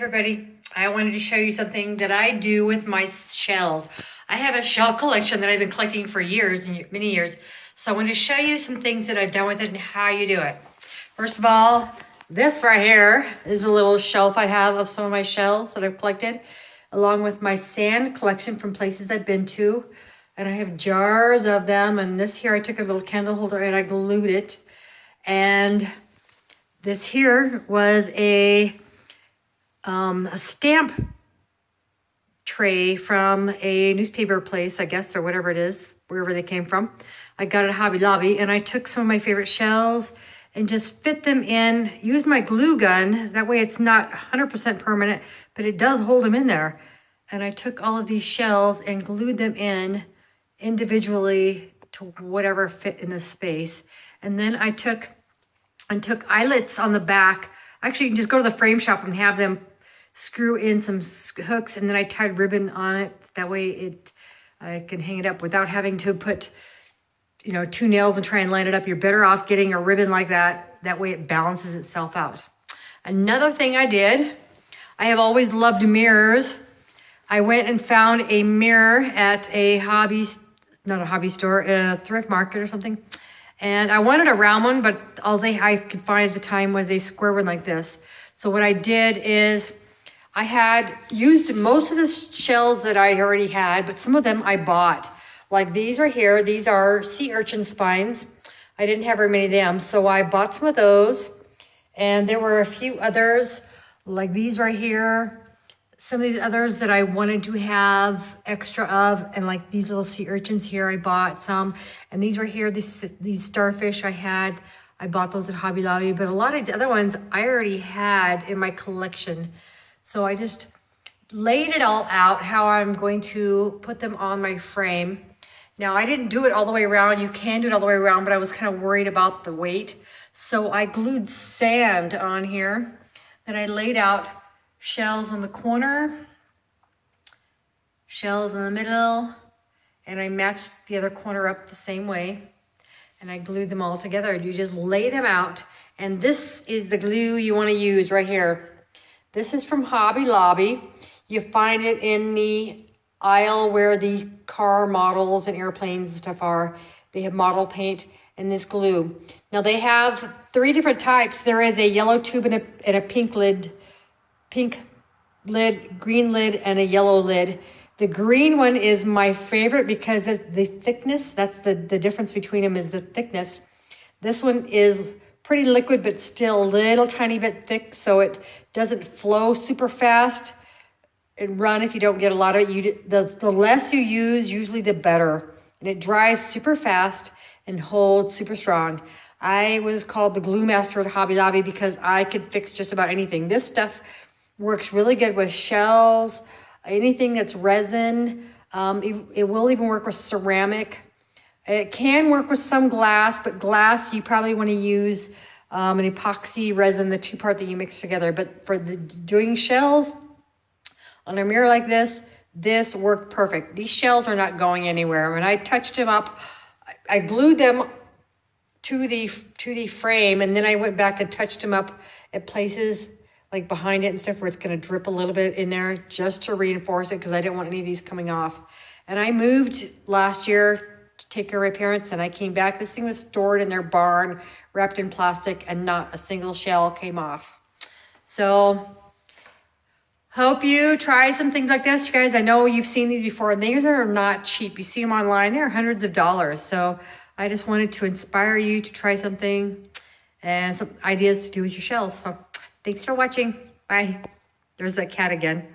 Everybody, I wanted to show you something that I do with my shells. I have a shell collection that I've been collecting for years and many years. So I want to show you some things that I've done with it and how you do it. First of all, this right here is a little shelf I have of some of my shells that I've collected, along with my sand collection from places I've been to. And I have jars of them. And this here, I took a little candle holder and I glued it. And this here was a stamp tray from a newspaper place, I guess, or whatever it is, wherever they came from. I got it at Hobby Lobby, and I took some of my favorite shells and just fit them in, use my glue gun. That way it's not 100% permanent, but it does hold them in there. And I took all of these shells and glued them in individually to whatever fit in the space. And then I took eyelets on the back. Actually, you can just go to the frame shop and have them screw in some hooks, and then I tied ribbon on it. That way I can hang it up without having to put, 2 nails and try and line it up. You're better off getting a ribbon like that. That way it balances itself out. Another thing I did, I have always loved mirrors. I went and found a mirror at a not a hobby store, a thrift market or something. And I wanted a round one, but all I could find at the time was a square one like this. So what I did is I had used most of the shells that I already had, but some of them I bought. Like these right here, these are sea urchin spines. I didn't have very many of them, so I bought some of those. And there were a few others, like these right here. Some of these others that I wanted to have extra of, and like these little sea urchins here, I bought some. And these right here, these starfish I bought those at Hobby Lobby, but a lot of the other ones I already had in my collection. So I just laid it all out how I'm going to put them on my frame. Now I didn't do it all the way around. You can do it all the way around, but I was kind of worried about the weight. So I glued sand on here. Then I laid out shells in the corner, shells in the middle, and I matched the other corner up the same way. And I glued them all together. You just lay them out. And this is the glue you want to use right here. This is from Hobby Lobby. You find it in the aisle where the car models and airplanes and stuff are. They have model paint and this glue. Now they have 3 different types. There is a yellow tube and a pink lid, green lid, and a yellow lid. The green one is my favorite because it's the thickness. That's the difference between them, is the thickness. This one is pretty liquid, but still a little tiny bit thick, so it doesn't flow super fast and run if you don't get a lot of it. The less you use, usually the better. And it dries super fast and holds super strong. I was called the glue master at Hobby Lobby because I could fix just about anything. This stuff works really good with shells, anything that's resin. It will even work with ceramic. It can work with some glass, but glass you probably want to use an epoxy resin, the 2-part that you mix together. But for doing shells on a mirror like this worked perfect. These shells are not going anywhere. When I touched them up, I glued them to the frame, and then I went back and touched them up at places like behind it and stuff where it's going to drip a little bit in there just to reinforce it, because I didn't want any of these coming off. And I moved last year to take care of my parents, and I came back. This thing was stored in their barn, wrapped in plastic, and not a single shell came off. So hope you try some things like this, you guys. I know you've seen these before, and these are not cheap. You see them online, they're hundreds of dollars. So I just wanted to inspire you to try something and some ideas to do with your shells. So thanks for watching. Bye. There's that cat again.